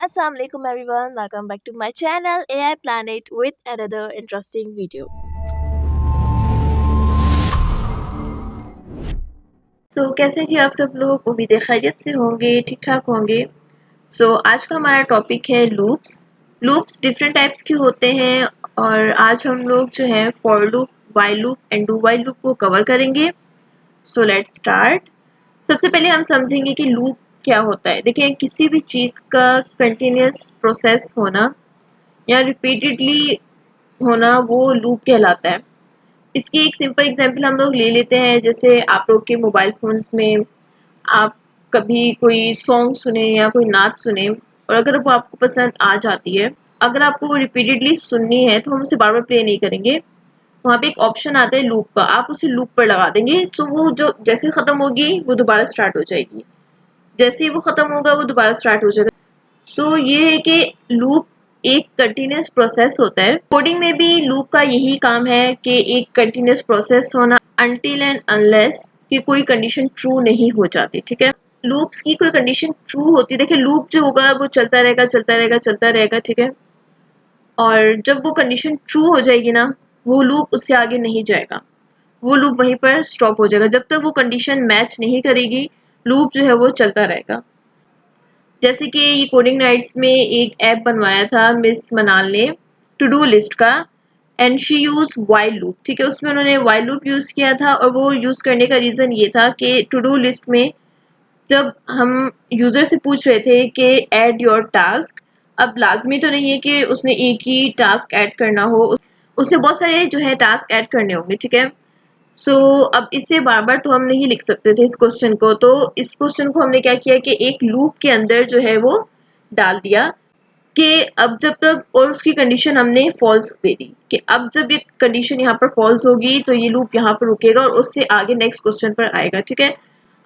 Assalamualaikum everyone, welcome back to my channel AI Planet with another interesting video. कैसे जी आप सब लोग उम्मीद खैरियत से होंगे, ठीक ठाक होंगे। आज का हमारा टॉपिक है लूप्स। लूप्स डिफरेंट टाइप्स के होते हैं और आज हम लोग जो है for loop, while loop and do while loop को कवर करेंगे। Let's start. सबसे पहले हम समझेंगे कि लूप क्या होता है। देखिए, किसी भी चीज़ का कंटिन्यूस प्रोसेस होना या रिपीटेडली होना वो लूप कहलाता है। इसकी एक सिंपल एग्जांपल हम लोग ले लेते हैं। जैसे आप लोग के मोबाइल फ़ोन्स में आप कभी कोई सॉन्ग सुने या कोई नाच सुने और अगर वो आपको पसंद आ जाती है, अगर आपको वो रिपीटेडली सुननी है तो हम उसे बार-बार प्ले नहीं करेंगे। वहाँ पे एक ऑप्शन आता है लूप का, आप उसे लूप पर लगा देंगे तो वो जो जैसे ख़त्म होगी वो दोबारा स्टार्ट हो जाएगी। जैसे ही वो ख़त्म होगा वो दोबारा स्टार्ट हो जाएगा। ये है कि लूप एक कंटिन्यूस प्रोसेस होता है। कोडिंग में भी लूप का यही काम है कि एक कंटिन्यूस प्रोसेस होना अनटिल एंड अनलेस कि कोई कंडीशन ट्रू नहीं हो जाती। ठीक है, लूप्स की कोई कंडीशन ट्रू होती है। देखिए, लूप जो होगा वो चलता रहेगा चलता रहेगा चलता रहेगा। ठीक है, और जब वो कंडीशन ट्रू हो जाएगी ना, वो लूप उससे आगे नहीं जाएगा, वो लूप वहीं पर स्टॉप हो जाएगा। जब तक वो कंडीशन मैच नहीं करेगी लूप जो है वो चलता रहेगा। जैसे कि ये कोडिंग नाइट्स में एक ऐप बनवाया था मिस मनाल ने टू डू लिस्ट का, and she use while loop. ठीक है, उसमें उन्होंने वाइल लूप यूज़ किया था और वो यूज़ करने का रीज़न ये था कि टू डू लिस्ट में जब हम यूज़र से पूछ रहे थे कि ऐड योर टास्क, अब लाजमी तो नहीं है कि उसने एक ही टास्क ऐड करना हो, उसने बहुत सारे जो है टास्क ऐड करने होंगे। ठीक है, अब इसे बार-बार तो हम नहीं लिख सकते थे इस क्वेश्चन को, तो इस क्वेश्चन को हमने क्या किया कि एक लूप के अंदर जो है वो डाल दिया कि अब जब तक, और उसकी कंडीशन हमने फॉल्स दे दी कि अब जब ये कंडीशन यहाँ पर फॉल्स होगी तो ये लूप यहाँ पर रुकेगा और उससे आगे नेक्स्ट क्वेश्चन पर आएगा। ठीक है,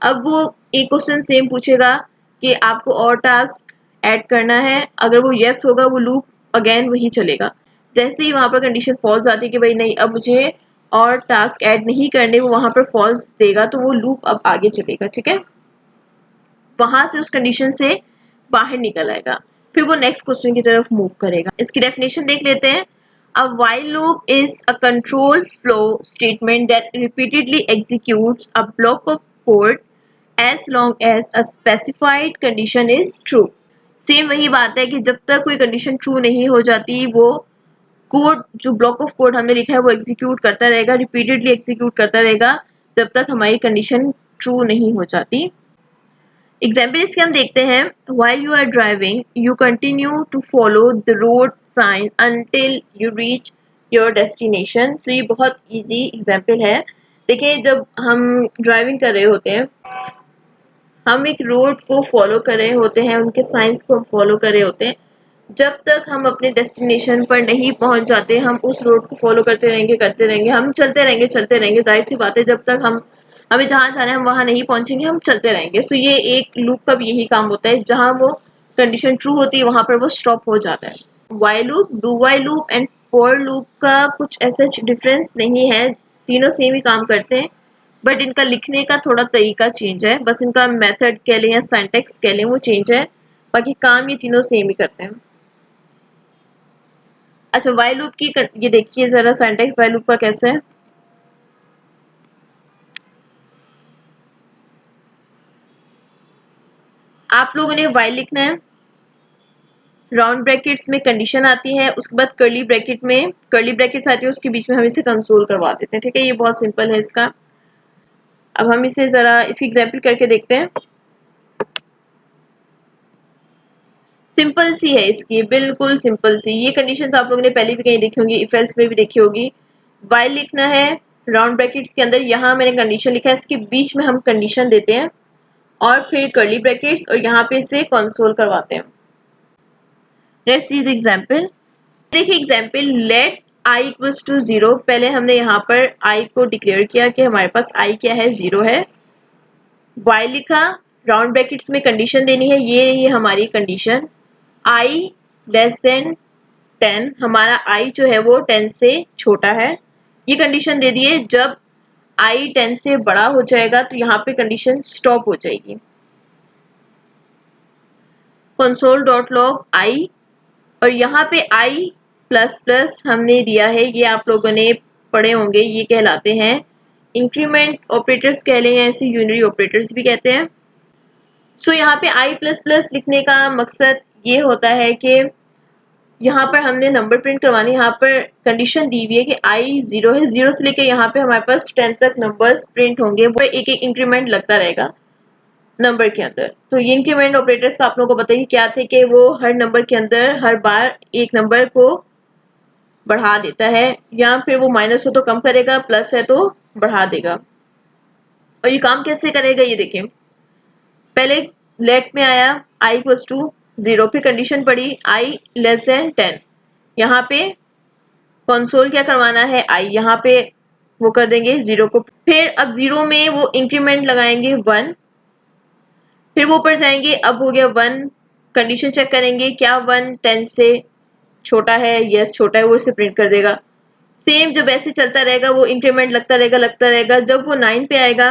अब वो एक क्वेश्चन सेम पूछेगा कि आपको और टास्क ऐड करना है, अगर वो येस होगा वो लूप अगेन वही चलेगा। जैसे ही वहाँ पर कंडीशन फॉल्स आती है कि भाई नहीं अब मुझे और टास्क ऐड नहीं करने, वो वहाँ पर फॉल्स देगा तो वो लूप अब आगे चलेगा। ठीक है, वहां से उस कंडीशन से बाहर निकल आएगा, फिर वो नेक्स्ट क्वेश्चन की तरफ मूव करेगा। इसकी डेफिनेशन देख लेते हैं। A while loop is a control flow statement that repeatedly executes a block of code as long as a specified condition is true। Same वही बात है कि जब तक कोई कंडीशन ट्रू नहीं हो जाती वो कोड, जो ब्लॉक ऑफ कोड हमने लिखा है वो एग्जीक्यूट करता रहेगा, रिपीटेडली एग्जीक्यूट करता रहेगा जब तक हमारी कंडीशन ट्रू नहीं हो जाती। एग्जाम्पल इसके हम देखते हैं। while you are driving you continue to follow the road sign until you reach your destination। ये बहुत इजी एग्जाम्पल है। देखिए, जब हम ड्राइविंग कर रहे होते हैं, हम एक रोड को फॉलो कर रहे होते हैं, उनके साइंस को हम फॉलो कर रहे होते हैं। जब तक हम अपने डेस्टिनेशन पर नहीं पहुंच जाते हम उस रोड को फॉलो करते रहेंगे, हम चलते रहेंगे। जाहिर सी बात है, जब तक हमें जहाँ जाना है हम वहाँ नहीं पहुंचेंगे, हम चलते रहेंगे। ये एक लूप का भी यही काम होता है, जहाँ वो कंडीशन ट्रू होती है वहाँ पर वो स्टॉप हो जाता है। While loop, do while loop and for loop का कुछ ऐसा डिफरेंस नहीं है, तीनों सेम ही काम करते हैं, बट इनका लिखने का थोड़ा तरीका चेंज है। बस इनका मेथड कह लें या सिंटैक्स कह लें वो चेंज है, बाकी काम ये तीनों सेम ही करते हैं। अच्छा, वाइल लूप की ये देखिए जरा सिंटैक्स वाइल लूप का कैसे है। आप लोगों ने वाइल लिखना है, राउंड ब्रैकेट्स में कंडीशन आती है, उसके बाद कर्ली ब्रैकेट में कर्ली ब्रैकेट्स आती है, उसके बीच में हम इसे कंसोल करवा देते हैं। ठीक है, ये बहुत सिंपल है इसका। अब हम इसे जरा इसकी एग्जाम्पल करके देखते हैं। सिंपल सी है इसकी, बिल्कुल सिंपल सी। ये कंडीशंस आप लोगों ने पहले भी कहीं देखी होंगी, इफ एल्स में भी देखी होगी। वाइल लिखना है राउंड ब्रैकेट्स के अंदर, यहाँ मैंने कंडीशन लिखा है, इसके बीच में हम कंडीशन देते हैं और फिर कर्ली ब्रैकेट्स और यहाँ पे इसे कंसोल करवाते हैं। Let's see the example. देखिए example, let i equals to 0। पहले हमने यहाँ पर i को डिक्लेयर किया कि हमारे पास i क्या है, 0 है। y लिखा, राउंड ब्रैकेट्स में कंडीशन देनी है, ये रही हमारी कंडीशन। i लेस देन 10, हमारा i जो है वो 10 से छोटा है, ये कंडीशन दे दिए। जब i 10 से बड़ा हो जाएगा तो यहाँ पे कंडीशन स्टॉप हो जाएगी। कंसोल डॉट लॉग आई, और यहाँ पे आई प्लस प्लस हमने दिया है, ये आप लोगों ने पढ़े होंगे, ये कहलाते हैं इंक्रीमेंट ऑपरेटर्स कह लें या ऐसे यूनरी ऑपरेटर्स भी कहते हैं। सो यहाँ पे आई प्लस प्लस लिखने का मकसद ये होता है कि यहाँ पर हमने नंबर प्रिंट करवाने, यहाँ पर कंडीशन दी हुई है कि आई 0 है, 0 से लेकर यहाँ पे हमारे पास 10 तक नंबर्स प्रिंट होंगे, वो एक एक इंक्रीमेंट लगता रहेगा नंबर के अंदर। तो ये इंक्रीमेंट ऑपरेटर्स का आप लोगों को बताइए क्या थे कि वो हर नंबर के अंदर हर बार एक नंबर को बढ़ा देता है, या फिर वो माइनस हो तो कम करेगा, प्लस है तो बढ़ा देगा। और ये काम कैसे करेगा ये देखें, पहले लेट में आया आई इक्वल्स टू 0, फिर कंडीशन पड़ी आई लेस देन 10, यहाँ पे कंसोल क्या करवाना है आई, यहाँ पे वो कर देंगे 0 को, फिर अब 0 में वो इंक्रीमेंट लगाएंगे 1, फिर वो ऊपर जाएंगे, अब हो गया 1, कंडीशन चेक करेंगे क्या 1 10 से छोटा है, यस छोटा है, वो इसे प्रिंट कर देगा। सेम जब ऐसे चलता रहेगा वो इंक्रीमेंट लगता रहेगा, जब वो 9 पे आएगा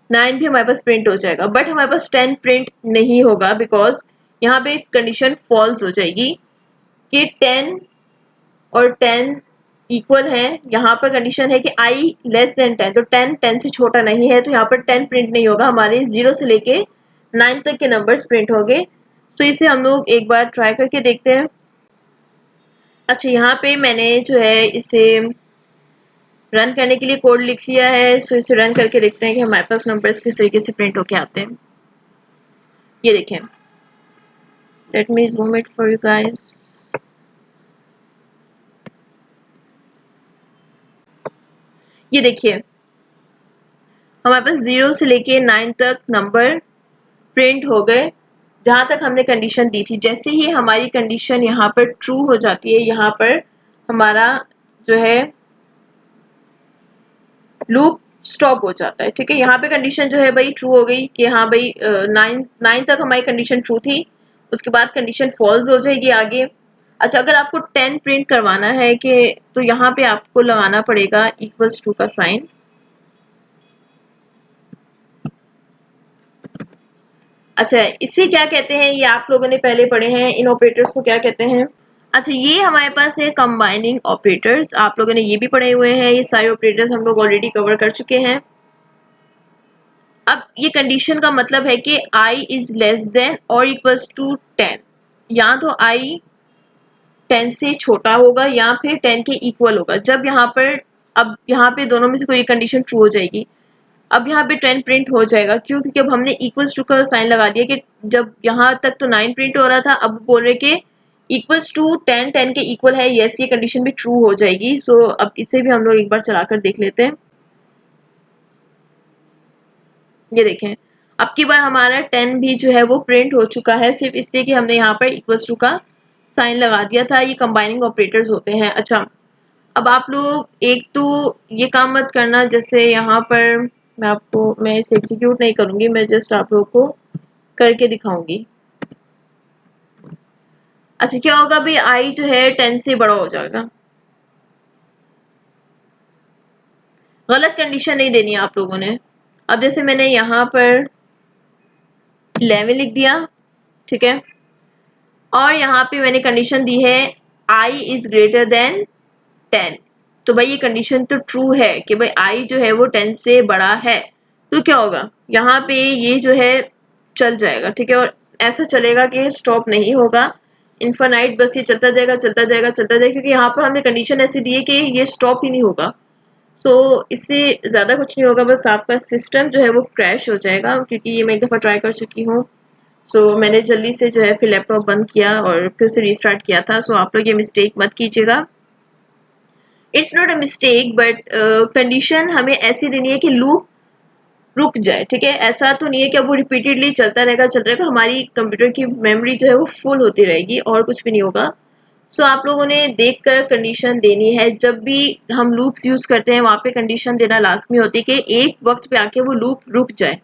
9 भी हमारे पास प्रिंट हो जाएगा, बट हमारे पास 10 प्रिंट नहीं होगा, बिकॉज यहाँ पे कंडीशन फॉल्स हो जाएगी कि 10 और 10 इक्वल है। यहाँ पर कंडीशन है कि आई लेस देन 10, तो 10 10 से छोटा नहीं है, तो यहाँ पर 10 प्रिंट नहीं होगा, हमारे 0 से लेके 9 तक के नंबर्स प्रिंट होंगे। सो इसे हम लोग एक बार ट्राई करके देखते हैं। अच्छा, यहाँ पे मैंने जो है इसे रन करने के लिए कोड लिख लिया है, सो इसे रन करके देखते हैं कि हमारे पास नंबर्स किस तरीके से प्रिंट होके आते हैं। ये देखें, let me zoom it for you guys. ये देखिए हमारे पास 0 से लेके 9 तक नंबर प्रिंट हो गए जहां तक हमने कंडीशन दी थी। जैसे ही हमारी कंडीशन यहाँ पर ट्रू हो जाती है, यहाँ पर हमारा जो है लूप स्टॉप हो जाता है। ठीक है, यहाँ पे कंडीशन जो है भाई ट्रू हो गई कि हाँ भाई 9 तक हमारी कंडीशन ट्रू थी, उसके बाद कंडीशन फॉल्स हो जाएगी आगे। अच्छा, अगर आपको 10 प्रिंट करवाना है कि तो यहाँ पे आपको लगाना पड़ेगा इक्वल्स टू का साइन। अच्छा, इसे क्या कहते हैं ये आप लोगों ने पहले पढ़े हैं, इन ऑपरेटर्स को क्या कहते हैं। अच्छा, ये हमारे पास है कंबाइनिंग ऑपरेटर्स, आप लोगों ने ये भी पढ़े हुए हैं, ये सारे ऑपरेटर्स हम लोग ऑलरेडी कवर कर चुके हैं। अब ये कंडीशन का मतलब है कि i इज लेस देन और इक्वल्स टू 10, या तो i 10 से छोटा होगा या फिर 10 के इक्वल होगा। जब यहाँ पर अब यहाँ पे दोनों में से कोई कंडीशन ट्रू हो जाएगी, अब यहाँ पे 10 प्रिंट हो जाएगा, क्यों? क्योंकि अब हमने इक्वल्स टू का साइन लगा दिया कि जब यहाँ तक तो 9 प्रिंट हो रहा था, अब बोल रहे कि इक्वल्स टू 10 10 के इक्वल है, यस ये कंडीशन भी ट्रू हो जाएगी। सो अब इसे भी हम लोग एक बार चलाकर देख लेते हैं। ये देखें, अब की बार हमारा 10 भी जो है वो प्रिंट हो चुका है, सिर्फ इसलिए कि हमने यहाँ पर इक्वल्स टू का साइन लगा दिया था। ये कंबाइनिंग ऑपरेटर्स होते हैं। अच्छा, अब आप लोग एक तो ये काम मत करना, जैसे यहाँ पर मैं इसे एग्जीक्यूट नहीं करूंगी, मैं जस्ट आप लोग को करके दिखाऊंगी। अच्छा, क्या होगा भाई, आई जो है 10 से बड़ा हो जाएगा। गलत कंडीशन नहीं देनी है आप लोगों ने। अब जैसे मैंने यहाँ पर 11 लिख दिया, ठीक है, और यहाँ पे मैंने कंडीशन दी है आई इज ग्रेटर देन 10, तो भाई ये कंडीशन तो ट्रू है कि भाई आई जो है वो 10 से बड़ा है। तो क्या होगा, यहाँ पे ये जो है चल जाएगा, ठीक है, और ऐसा चलेगा कि स्टॉप नहीं होगा, इन्फानाइट, बस ये चलता जाएगा चलता जाएगा चलता जाएगा, क्योंकि यहाँ पर हमने कंडीशन ऐसी दी है कि ये स्टॉप ही नहीं होगा। सो इससे ज़्यादा कुछ नहीं होगा, बस आपका सिस्टम जो है वो क्रैश हो जाएगा, क्योंकि ये मैं एक दफ़ा ट्राई कर चुकी हूँ। सो मैंने जल्दी से जो है फिर लैपटॉप बंद किया और फिर उसे रीस्टार्ट किया था। सो आप लोग ये मिस्टेक मत कीजिएगा। It's not a mistake, but condition हमें ऐसी देनी है कि लूप रुक जाए। ठीक है, ऐसा तो नहीं है कि अब वो रिपीटेडली चलता रहेगा, हमारी कंप्यूटर की मेमोरी जो है वो फुल होती रहेगी और कुछ भी नहीं होगा। सो आप लोगों ने देखकर कंडीशन देनी है। जब भी हम लूप्स यूज करते हैं वहां पे कंडीशन देना लाजमी होती है कि एक वक्त पे आके वो लूप रुक जाए।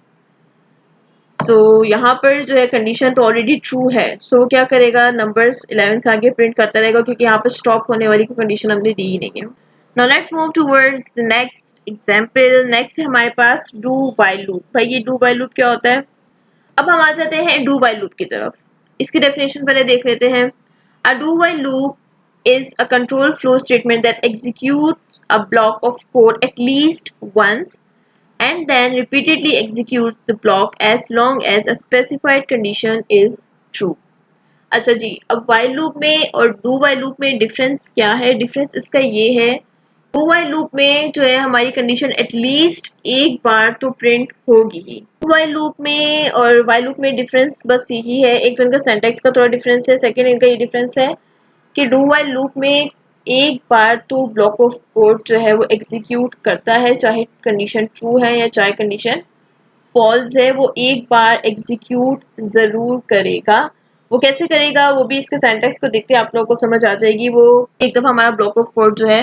सो यहाँ पर जो है कंडीशन तो ऑलरेडी ट्रू है। सो क्या करेगा, नंबर्स 11 से आगे प्रिंट करता रहेगा, क्योंकि यहाँ पर स्टॉप होने वाली कंडीशन हमने दी ही नहीं है। Now let's move towards the next example. Next है हमारे पास डू व्हाइल लूप। भाई ये डू व्हाइल लूप क्या होता है? अब हम आ जाते हैं डू व्हाइल लूप की तरफ। इसकी डेफिनेशन पहले देख लेते हैं। A do while loop is a control flow statement that executes a block of code at least once and then repeatedly executes the block as long as a specified condition is true। अच्छा जी, अब while loop में और do while loop में difference क्या है? Difference इसका ये है, do while लूप में जो है हमारी कंडीशन एटलीस्ट एक बार तो प्रिंट होगी ही। do while लूप में और while लूप में डिफरेंस बस यही है, एक तो इनका सिंटैक्स का थोड़ा डिफरेंस है, सेकेंड इनका ये डिफरेंस है कि डू वाइल लूप में एक बार तो ब्लॉक ऑफ कोड जो है वो एग्जीक्यूट करता है, चाहे कंडीशन ट्रू है या चाहे कंडीशन फॉल्स है, वो एक बार एग्जीक्यूट ज़रूर करेगा। वो कैसे करेगा, वो भी इसके सिंटैक्स को देखते आप लोगों को समझ आ जाएगी। वो एक दफ़ा हमारा ब्लॉक ऑफ कोड जो है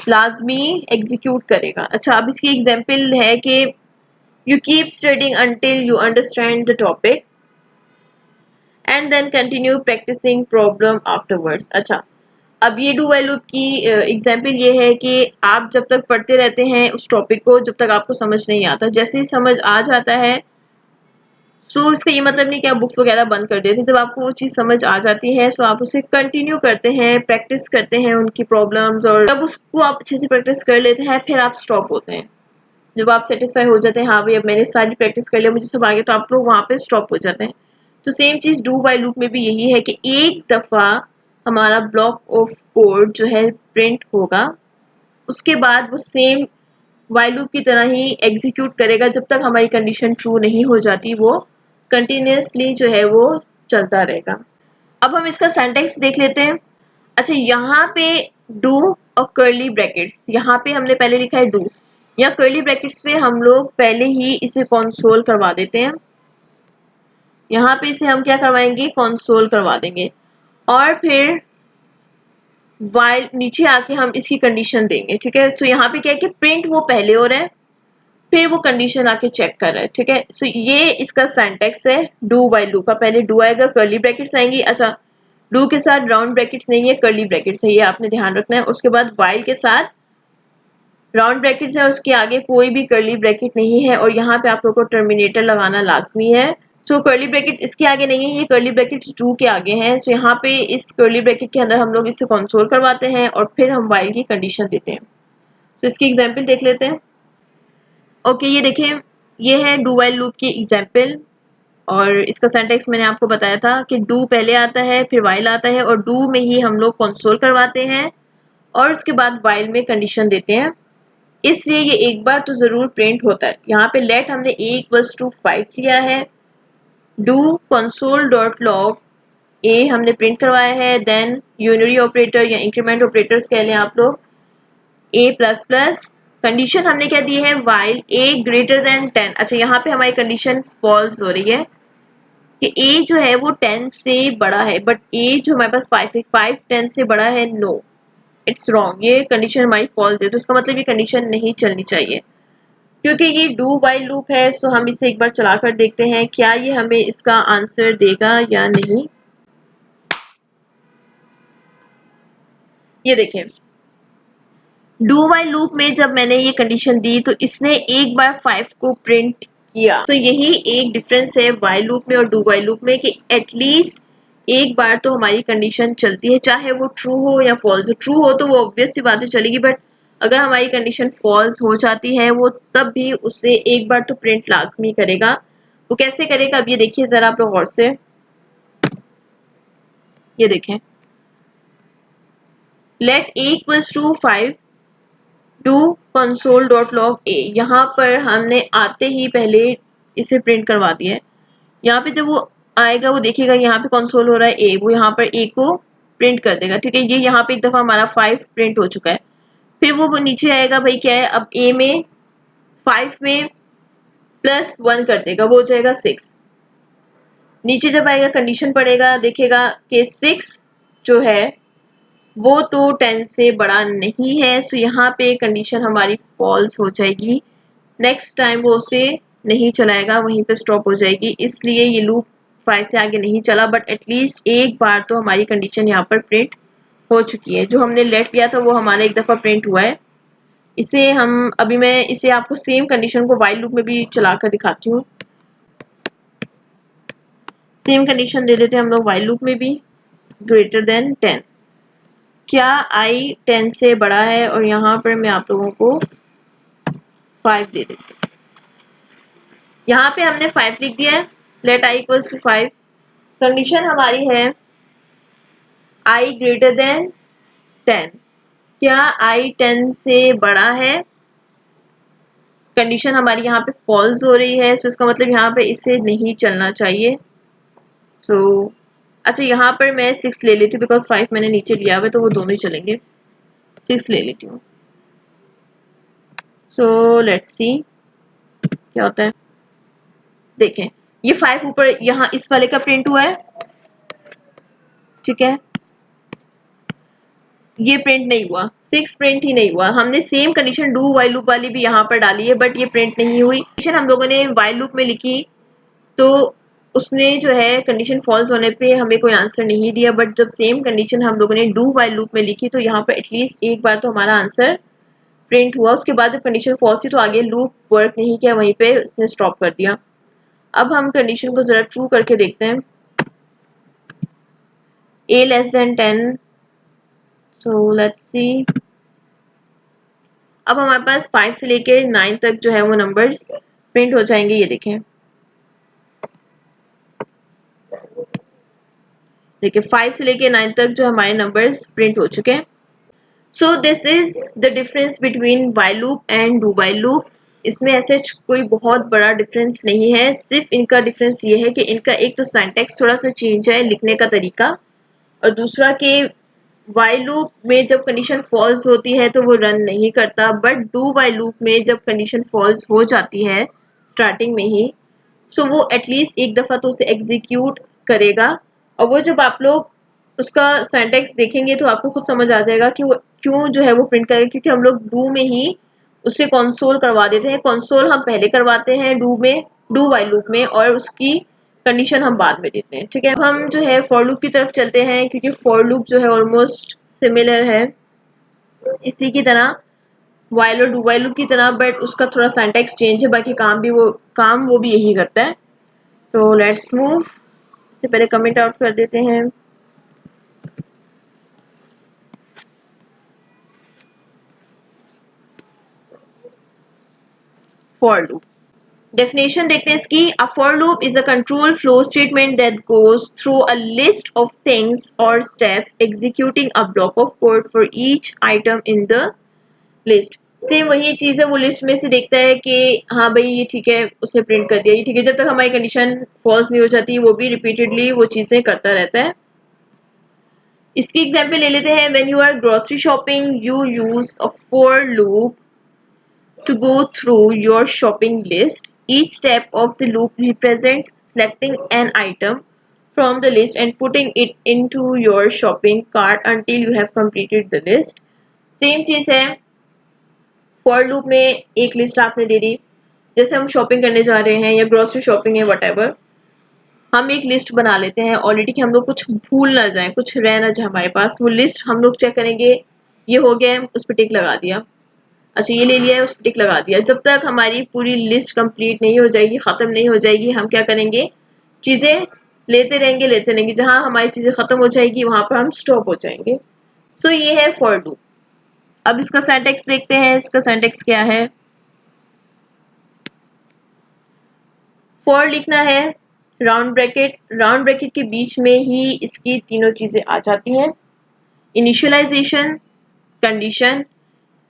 लाजमी एग्जीक्यूट करेगा। अच्छा, अब इसकी एग्जाम्पल है कि you keep studying until you understand the topic and then continue practising problem afterwards. अच्छा, अब ये डू व्हाइल लूप की एग्जाम्पल ये है कि आप जब तक पढ़ते रहते हैं उस टॉपिक को, जब तक आपको समझ नहीं आता, जैसे ही समझ आ जाता है सो इसका ये मतलब नहीं कि आप बुक्स वगैरह बंद कर देते हैं। जब आपको वो चीज़ समझ आ जाती है सो आप उसे कंटिन्यू करते हैं, प्रैक्टिस करते हैं उनकी प्रॉब्लम्स, और जब उसको आप अच्छे से प्रैक्टिस कर लेते हैं फिर आप स्टॉप होते हैं। जब आप सेटिस्फाई हो जाते हैं, हाँ भाई अब मैंने सारी प्रैक्टिस कर लिया, मुझे सब आ गया, तो आप लोग वहाँ पे स्टॉप हो जाते हैं। तो same cheese do while loop में भी यही है कि एक दफ़ा हमारा ब्लॉक ऑफ कोड जो है प्रिंट होगा, उसके बाद वो सेम व्हाइल लूप की तरह ही एग्जीक्यूट करेगा जब तक हमारी कंडीशन ट्रू नहीं हो जाती, वो कंटिन्यूसली जो है वो चलता रहेगा। अब हम इसका सिंटैक्स देख लेते हैं। अच्छा, यहाँ पे डू और कर्ली ब्रैकेट्स, यहाँ पे हमने पहले लिखा है डू, या कर्ली ब्रैकेट्स में हम लोग पहले ही इसे कंसोल करवा देते हैं। यहाँ पे इसे हम क्या करवाएंगे, कंसोल करवा देंगे, और फिर वाइल नीचे आके हम इसकी कंडीशन देंगे। ठीक है, तो यहाँ पे क्या है कि प्रिंट वो पहले हो रहा है, फिर वो कंडीशन आके चेक कर रहा है। ठीक है, सो ये इसका सिंटैक्स है डू वाइल लूप का। पहले डू आएगा, कर्ली ब्रैकेट्स आएंगी। अच्छा, डू के साथ राउंड ब्रैकेट्स नहीं है, कर्ली ब्रैकेट्स है, ये आपने ध्यान रखना है। उसके बाद वाइल के साथ राउंड ब्रैकेट्स है, उसके आगे कोई भी कर्ली ब्रैकेट नहीं है, और यहाँ पे आप लोगों को टर्मिनेटर लगाना लाजमी है। सो कर्ली ब्रैकेट इसके आगे नहीं है, ये कर्ली ब्रैकेट डू के आगे हैं। सो यहाँ पे इस कर्ली ब्रैकेट के अंदर हम लोग इसे कंसोल करवाते हैं और फिर हम वाइल की कंडीशन देते हैं। तो इसकी एग्जाम्पल देख लेते हैं। ओके, ये देखें, ये है डू वाइल लूप की एग्जाम्पल, और इसका सिंटैक्स मैंने आपको बताया था कि डू पहले आता है, फिर वाइल आता है, और डू में ही हम लोग कंसोल करवाते हैं और उसके बाद वाइल में कंडीशन देते हैं, इसलिए ये एक बार तो ज़रूर प्रिंट होता है। यहाँ पे लेट हमने 1:5 लिया है, डू कंसोल डॉट लॉग ए हमने प्रिंट करवाया है, देन यूनरी ऑपरेटर या इंक्रीमेंट ऑपरेटर्स कह लें आप लोग, ए प्लस प्लस, कंडीशन हमने क्या दी है, वाइल ए ग्रेटर देन 10। अच्छा, यहाँ पे हमारी कंडीशन फॉल्स हो रही है कि ए जो है वो 10 से बड़ा है, बट ए जो हमारे पास 5 है, 5 10 से बड़ा है, नो इट्स रॉन्ग, ये कंडीशन हमारी फॉल्स है। तो इसका मतलब ये कंडीशन नहीं चलनी चाहिए। क्योंकि ये डू वाइल लूप है सो हम इसे एक बार चला कर देखते हैं क्या ये हमें इसका आंसर देगा या नहीं। ये देखें, डू वाइल लूप में जब मैंने ये कंडीशन दी तो इसने एक बार 5 को प्रिंट किया। तो यही एक डिफरेंस है वाइल लूप में और डू वाइल लूप में कि एटलीस्ट एक बार तो हमारी कंडीशन चलती है, चाहे वो ट्रू हो या फॉल्स हो। ट्रू हो तो वो ऑब्वियस सी बात है चलेगी, बट अगर हमारी कंडीशन फॉल्स हो जाती है वो तब भी उसे एक बार तो प्रिंट लाजमी करेगा। वो कैसे करेगा, अब ये देखिए ज़रा आप लोग गौर से, ये देखें, let a equals to 5 do console dot log a, यहाँ पर हमने आते ही पहले इसे प्रिंट करवा दिया है। यहाँ पे जब वो आएगा वो देखेगा यहाँ पे कंसोल हो रहा है ए, वो यहाँ पर ए को प्रिंट कर देगा। ठीक है, ये यहाँ पे एक दफ़ा हमारा 5 प्रिंट हो चुका है। फिर वो नीचे आएगा, भाई क्या है, अब ए में 5 में +1 कर देगा, वो हो जाएगा 6। नीचे जब आएगा कंडीशन पड़ेगा, देखेगा कि 6 जो है वो तो 10 से बड़ा नहीं है, सो यहाँ पे कंडीशन हमारी फॉल्स हो जाएगी। नेक्स्ट टाइम वो उसे नहीं चलाएगा, वहीं पे स्टॉप हो जाएगी, इसलिए ये लूप 5 से आगे नहीं चला। बट एटलीस्ट एक बार तो हमारी कंडीशन यहाँ पर प्रिंट हो चुकी है। जो हमने लेट लिया था वो हमारा एक दफ़ा प्रिंट हुआ है। इसे हम अभी मैं इसे आपको सेम कंडीशन को वाइल लूप में भी चला कर दिखाती हूँ। सेम कंडीशन दे देते हैं हम लोग वाइल लूप में भी, ग्रेटर देन 10। क्या i 10 से बड़ा है, और यहाँ पर मैं आप लोगों को 5 दे देती हूँ। यहाँ पे हमने 5 लिख दिया है, let i equals to 5। Condition हमारी है i ग्रेटर देन 10। क्या i 10 से बड़ा है? कंडीशन हमारी यहाँ पे फॉल्स हो रही है, सो इसका मतलब यहाँ पे इसे नहीं चलना चाहिए। सो अच्छा, यहाँ पर मैं 6 ले लेती हूँ बिकॉज 5 मैंने नीचे लिया हुआ है, तो वो दोनों ही चलेंगे। 6 ले लेती हूँ। सो लेट्स सी क्या होता है। देखें, ये 5 ऊपर यहाँ इस वाले का प्रिंट हुआ है, ठीक है, ये प्रिंट नहीं हुआ, 6 प्रिंट ही नहीं हुआ। हमने same condition do while loop वाली भी यहाँ पर डाली है, बट ये प्रिंट नहीं हुई। कंडीशन हम लोगों ने वाइल लूप में लिखी, तो उसने जो है कंडीशन फॉल्स होने पे हमें कोई आंसर नहीं दिया, बट जब सेम कंडीशन हम लोगों ने डू वाइल लूप में लिखी, तो यहाँ पर एटलीस्ट एक बार तो हमारा आंसर प्रिंट हुआ। उसके बाद जब कंडीशन फॉल्स थी, तो आगे लूप वर्क नहीं किया, वहीं पे उसने स्टॉप कर दिया। अब हम कंडीशन को जरा ट्रू करके देखते हैं। a less than 10, so let's see. अब हमारे पास 5 से लेके 9 तक जो है वो नंबर्स प्रिंट हो जाएंगे। ये देखें, देखिए 5 से लेके 9 तक जो हमारे नंबर्स प्रिंट हो चुके हैं। So this is the difference between while loop and do while loop. इसमें ऐसे कोई बहुत बड़ा डिफरेंस नहीं है, सिर्फ इनका डिफरेंस ये है कि इनका एक तो सिंटैक्स थोड़ा सा चेंज है, लिखने का तरीका, और दूसरा कि वाइल लूप में जब कंडीशन फॉल्स होती है तो वो रन नहीं करता, बट डू वाइल लूप में जब कंडीशन फॉल्स हो जाती है स्टार्टिंग में ही, सो वो एटलीस्ट एक दफ़ा तो उसे एग्जीक्यूट करेगा। और वो जब आप लोग उसका सिंटैक्स देखेंगे तो आपको खुद समझ आ जाएगा कि वो क्यों जो है वो प्रिंट करेगा, क्योंकि हम लोग डू में ही उसे कंसोल करवा देते हैं। कंसोल हम पहले करवाते हैं डू में, डू वाइल लूप में, और उसकी कंडीशन हम बाद में देते हैं, ठीक है। हम जो है फॉर लूप की तरफ चलते हैं, क्योंकि फॉर लूप जो है ऑलमोस्ट सिमिलर है इसी की तरह, वाइल और डू वाइल लूप की तरह, बट उसका थोड़ा सिंटैक्स चेंज है, बाकी काम वो भी यही करता है। So let's move. इससे पहले कमेंट आउट कर देते हैं। फॉर लूप डेफिनेशन देखते हैं इसकी। A for loop is a control flow statement that goes through a list of things or steps executing a block of code for each item in the list. Same वही चीज़ है, वो list में से देखता है कि हाँ भाई ये ठीक है, उसने प्रिंट कर दिया, ये ठीक है, जब तक हमारी कंडीशन फॉल्स नहीं हो जाती वो भी रिपीटेडली वो चीज़ें करता रहता है। इसकी एग्जांपल ले लेते हैं। When you are grocery shopping you use a for loop to go through your shopping list. Each step of the loop represents selecting an item from the list and putting it into your shopping cart until you have completed the list. Same चीज़ है, for loop में एक list आपने दे दी, जैसे हम shopping करने जा रहे हैं या ग्रोसरी शॉपिंग है वटेवर, हम एक लिस्ट बना लेते हैं ऑलरेडी कि हम लोग कुछ भूल ना जाए, कुछ रह ना जाए हमारे पास। वो लिस्ट हम लोग चेक करेंगे, ये हो गया है, उस पर टिक लगा दिया, अच्छा ये ले लिया है, उस पर टिक लगा दिया। जब तक हमारी पूरी लिस्ट कंप्लीट नहीं हो जाएगी, ख़त्म नहीं हो जाएगी, हम क्या करेंगे, चीज़ें लेते रहेंगे, जहाँ हमारी चीज़ें ख़त्म हो जाएगी वहाँ पर हम स्टॉप हो जाएंगे। सो ये है फॉर लूप। अब इसका सिंटैक्स देखते हैं। इसका सिंटैक्स क्या है। फॉर लिखना है राउंड ब्रैकेट के बीच में ही इसकी तीनों चीज़ें आ जाती हैं, इनिशियलाइजेशन, कंडीशन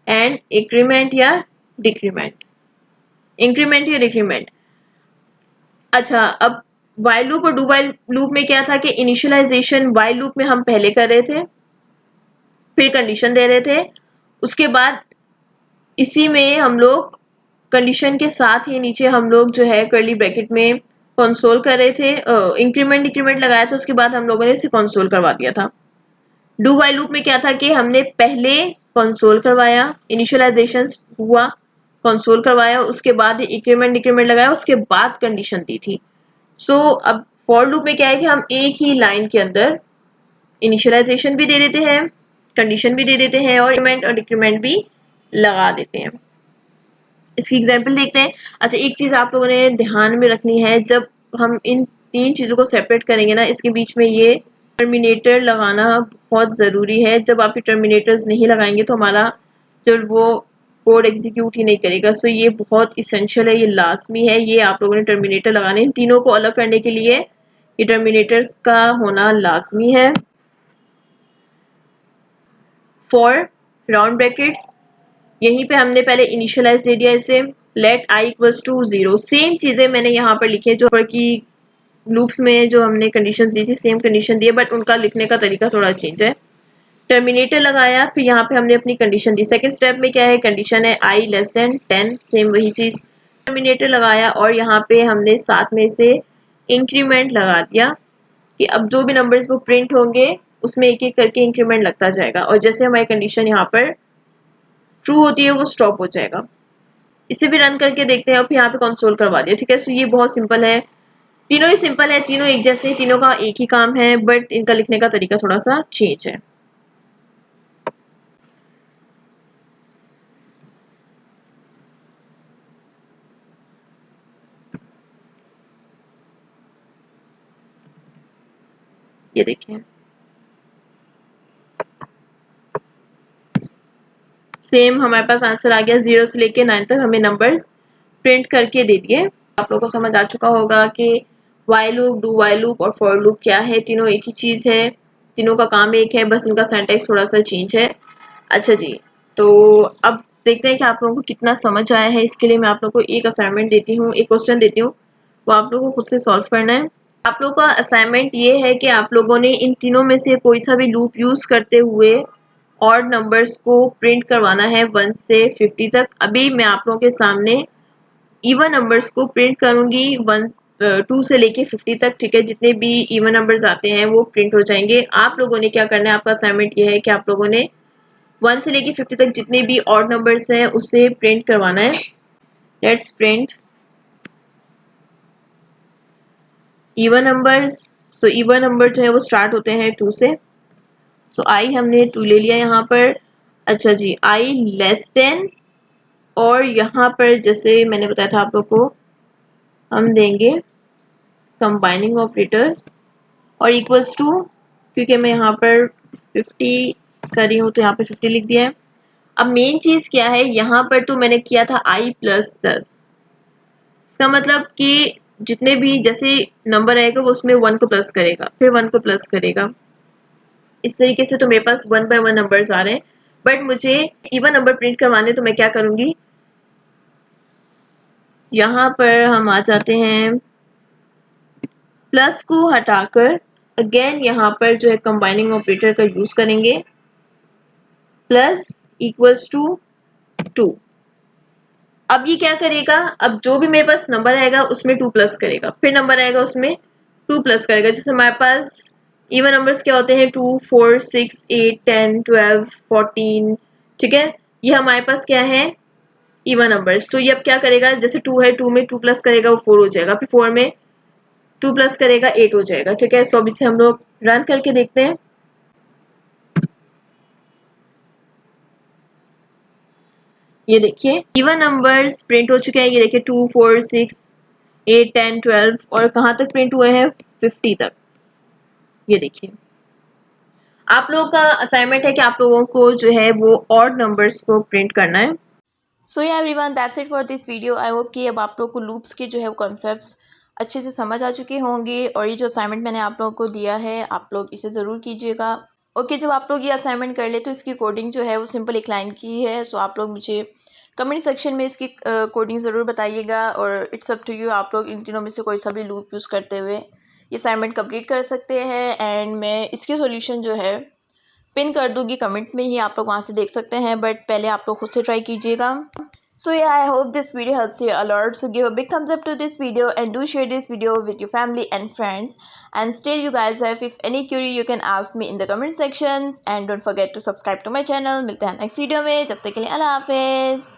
एंड इंक्रीमेंट या डिक्रीमेंट। इंक्रीमेंट या डिक्रीमेंट। अच्छा, अब वाइल लूप और डू वाइल लूप में क्या था कि इनिशियलाइजेशन वाइल लूप में हम पहले कर रहे थे, फिर कंडीशन दे रहे थे, उसके बाद इसी में हम लोग कंडीशन के साथ ही नीचे हम लोग जो है कर्ली ब्रैकेट में कंसोल कर रहे थे, इंक्रीमेंट डिक्रीमेंट लगाया था, उसके बाद हम लोगों ने इसे कंसोल करवा दिया था। डू वाइल लूप में क्या था कि हमने पहले कंसोल करवाया, इनिशियलाइजेशन हुआ, कंसोल करवाया, उसके बाद इंक्रीमेंट डिक्रीमेंट लगाया, उसके बाद कंडीशन दी थी। सो अब फॉर लूप में क्या है कि हम एक ही लाइन के अंदर इनिशियलाइजेशन भी दे देते हैं, कंडीशन भी दे देते हैं, और इंक्रीमेंट और डिक्रीमेंट भी लगा देते हैं। इसकी एग्जांपल देखते हैं। अच्छा, एक चीज़ आप लोगों ने ध्यान में रखनी है, जब हम इन तीन चीज़ों को सेपरेट करेंगे ना, इसके बीच में ये टर्मिनेटर लगाना बहुत ज़रूरी है। जब आप ये टर्मिनेटर्स नहीं लगाएंगे तो हमारा जो वो कोड एग्जीक्यूट ही नहीं करेगा। सो ये बहुत इसेंशियल है, ये लाजमी है, ये आप लोगों ने टर्मिनेटर लगाने। इन तीनों को अलग करने के लिए ये टर्मिनेटर्स का होना लाजमी है। फॉर राउंड ब्रैकेट्स, यहीं पे हमने पहले इनिशियलाइज दे दिया इसे, let i equals to 0। Same चीज़ें मैंने यहाँ पर लिखी है जो पर की लूप्स में जो हमने कंडीशन दी थी, सेम कंडीशन दी है, बट उनका लिखने का तरीका थोड़ा चेंज है। टर्मिनेटर लगाया, फिर यहाँ पे हमने अपनी कंडीशन दी। सेकंड स्टेप में क्या है, कंडीशन है आई लेस देन 10, सेम वही चीज़। टर्मिनेटर लगाया और यहाँ पे हमने साथ में से इंक्रीमेंट लगा दिया कि अब जो भी नंबर्स वो प्रिंट होंगे उसमें एक एक करके इंक्रीमेंट लगता जाएगा, और जैसे हमारी कंडीशन यहाँ पर ट्रू होती है वो स्टॉप हो जाएगा। इसे भी रन करके देखते हैं और फिर यहाँ पे कंसोल करवा दिया। ठीक है, सो ये बहुत सिंपल है, तीनों ही सिंपल है, तीनों एक जैसे, तीनों का एक ही काम है, बट इनका लिखने का तरीका थोड़ा सा चेंज है। ये देखिए, सेम हमारे पास आंसर आ गया, 0 से लेके 9 तक हमें नंबर्स प्रिंट करके दे दिए। आप लोगों को समझ आ चुका होगा कि while loop, do while loop और फॉर लूप क्या है। तीनों एक ही चीज़ है, तीनों का काम एक है, बस इनका सिंटैक्स थोड़ा सा चेंज है। अच्छा जी, तो अब देखते हैं कि आप लोगों को कितना समझ आया है। इसके लिए मैं आप लोगों को एक असाइनमेंट देती हूँ, एक क्वेश्चन देती हूँ, वो आप लोगों को खुद से सॉल्व करना है। आप लोगों का असाइनमेंट ये है कि आप लोगों ने इन तीनों में से कोई सा भी लूप यूज़ करते हुए ऑड नंबर्स को प्रिंट करवाना है 1 से 50 तक। अभी मैं आप लोगों के सामने इवन नंबर्स को प्रिंट करूंगी 2 से लेके 50 तक। ठीक है, जितने भी इवन नंबर्स आते हैं वो प्रिंट हो जाएंगे। आप लोगों ने क्या करना है, आपका असाइनमेंट ये है कि आप लोगों ने 1 से लेके 50 तक जितने भी ऑड नंबर्स हैं उसे प्रिंट करवाना है। Let's print even numbers. So even number जो है वो स्टार्ट होते हैं 2 से। सो आई हमने 2 ले लिया यहाँ पर। अच्छा जी, आई लेस देन, और यहाँ पर जैसे मैंने बताया था आप लोग को, हम देंगे कंबाइनिंग ऑपरेटर और इक्वल्स टू, क्योंकि मैं यहाँ पर 50 कर रही हूँ तो यहाँ पर 50 लिख दिया है। अब मेन चीज़ क्या है, यहाँ पर तो मैंने किया था आई प्लस प्लस, इसका मतलब कि जितने भी जैसे नंबर आएगा वो उसमें 1 को प्लस करेगा, फिर 1 को प्लस करेगा। इस तरीके से तो मेरे पास 1 बाय 1 नंबर्स आ रहे हैं, बट मुझे इवन नंबर प्रिंट करवाने तो मैं क्या करूँगी, यहाँ पर हम आ जाते हैं, प्लस को हटाकर अगेन यहाँ पर जो है कंबाइनिंग ऑपरेटर का यूज़ करेंगे। Plus equals to 2। अब ये क्या करेगा, अब जो भी मेरे पास नंबर आएगा उसमें 2 प्लस करेगा, फिर नंबर आएगा उसमें 2 प्लस करेगा। जैसे हमारे पास इवन नंबर्स क्या होते हैं, 2, 4, 6, 8, 10, 12, 14। ठीक है, ये हमारे पास क्या है, इवन नंबर्स। तो ये अब क्या करेगा, जैसे 2 है, 2 में 2 प्लस करेगा वो 4 हो जाएगा, फिर 4 में 2 प्लस करेगा 8 हो जाएगा। ठीक है, सो अब इसे हम लोग रन करके देखते हैं। ये देखिए इवन नंबर्स प्रिंट हो चुके हैं। ये देखिए 2, 4, 6, 8, 10, 12 और कहाँ तक प्रिंट हुए हैं, 50 तक। ये देखिए, आप लोगों का असाइनमेंट है कि आप लोगों को जो है वो ऑड नंबर्स को प्रिंट करना है। सो या everyone, that's it for this video. I hope कि अब आप लोग को लूप्स के जो है वो कॉन्सेप्ट्स अच्छे से समझ आ चुके होंगे, और ये जो असाइनमेंट मैंने आप लोगों को दिया है आप लोग इसे ज़रूर कीजिएगा। ओके, जब आप लोग ये असाइनमेंट कर ले तो इसकी कोडिंग जो है वो सिंपल एक लाइन की है। सो आप लोग मुझे कमेंट सेक्शन में इसकी कोडिंग ज़रूर बताइएगा, और इट्स अप टू यू, आप लोग इन तीनों में से कोई सा भी लूप यूज़ करते हुए ये असाइनमेंट कंप्लीट कर सकते हैं। एंड मैं इसके सॉल्यूशन जो है पिन कर दूँगी कमेंट में ही, आप लोग वहाँ से देख सकते हैं, बट पहले आप लोग खुद से ट्राई कीजिएगा। So yeah, I hope this video helps you a lot. So give a big thumbs up to this video and do share this video with your family and friends. And still you guys have, if any query you can ask me in the comment sections. And don't forget to subscribe to my channel. मिलते हैं next video में, जब तक के लिए अल्लाह हाफिज़।